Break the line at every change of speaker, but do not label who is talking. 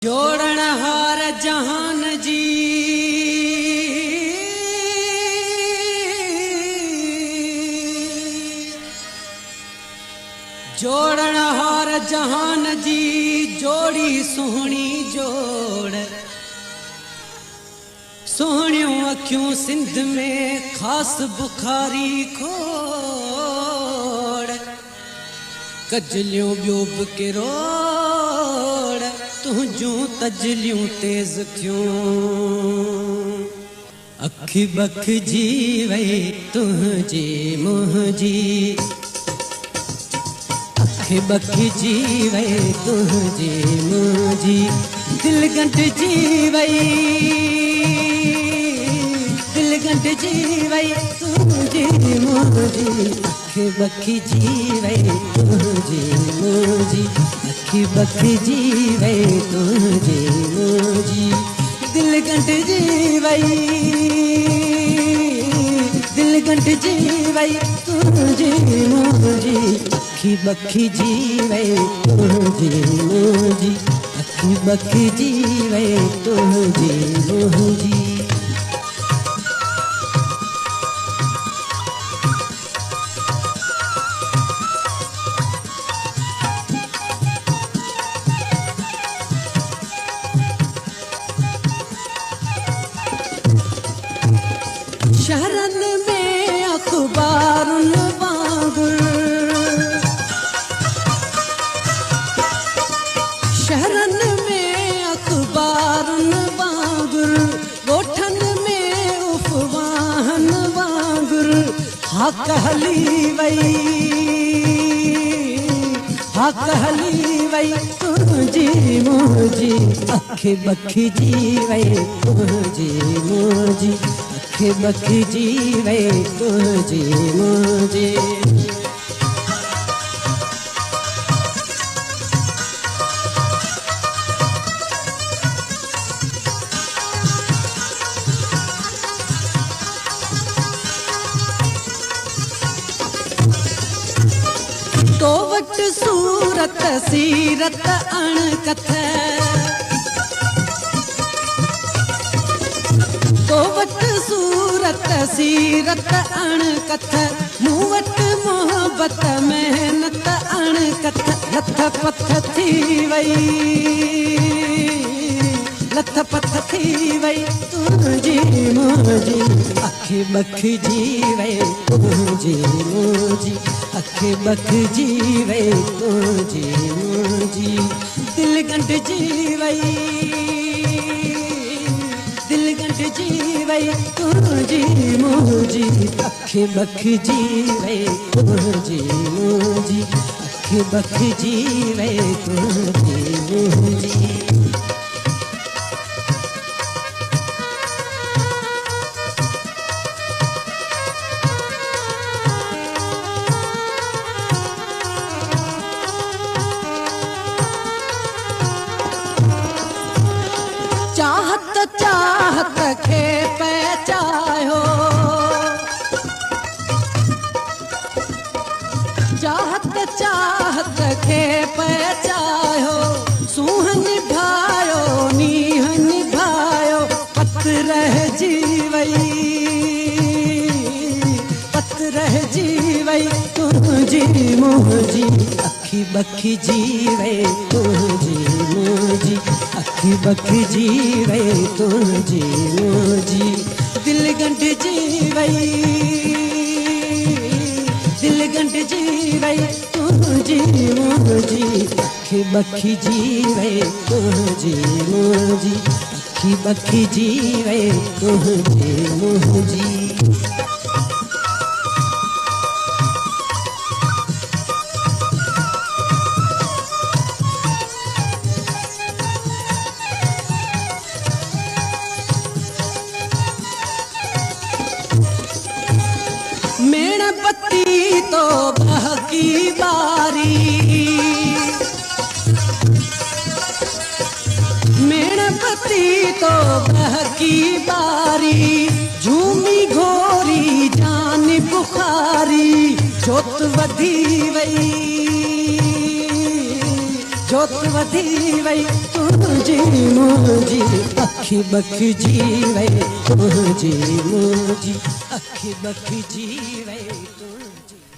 जोड़न हार जहान जी जोड़न हार जहान जी जोड़ी सोहनी जोड़ सोहणियों अखियों सिंध में खास बुखारी खोड़ कजलियों ब्योब के रोड़ तुझू तजलियों तेज क्यों अखी बख जी वही तुझे मुझी अखी बख जी वही तुझे मुझी दिल गंठ जी वही दिल गंठ जी वही तुझे मुझी अखी बख जी वही तुझे मुझी अखी बख जी वही तुझे मुझी दिल गंठ जी वही दिल गंठ जी वही तुझे मुझी अखी बख जी वही तुझे मुझी अखी बख जी वही तुझे मुझी शहरन में अखबारुन वांगुर शहरन में अखबारुन वांगुर गोठन में उपवाहन वांगुर हाँ कहली वही हाँ कहली वही तुझी मुझी अखी बख जी वही तुझी मुझी अखी बख जी वही तुझी मुझी तो वट सूरत सीरत अणकथ तो वट सूरत सीरत अणकथ मूं वट मोहब्बत मेहनत अणकथ लथ पथ थी वई लथ पथ थी वई तुझी मुझी अखी बख जी वई तुझी मुझी अखी बख जी वई तुझी मुझी दिल गंठ जी वई दिल गंठ जी वई तुझी मुझी अखी बख जी वई तुझी मुझी अखी बख जी वई तुझी मुझी चाहत चाहत खे पहचायो चाहत चाहत खे पहचायो सूहन भायो नीहन भायो पत रह जीवई पत रह जीवई तुझी मुझी अखी बख जीवई तुझी मुझी अखी बख जी वही तुझी मुझी दिल गंठ जी वही दिल गंठ जी वही तुझी मुझी अखी बख जी वही तुझी मुझी अखी बख जी वही तुझी मुझी मेणबत्ती तो बहकी बारी मेणबत्ती तो बहकी बारी झूमी घोरी जान बुखारी जोत वधी वई जोत वधी वई तुंहिंजी मुंहिंजी अखी बखिजी वई तुंहिंजी मुंहिंजी अखी बखिजी वई तुंहिंजी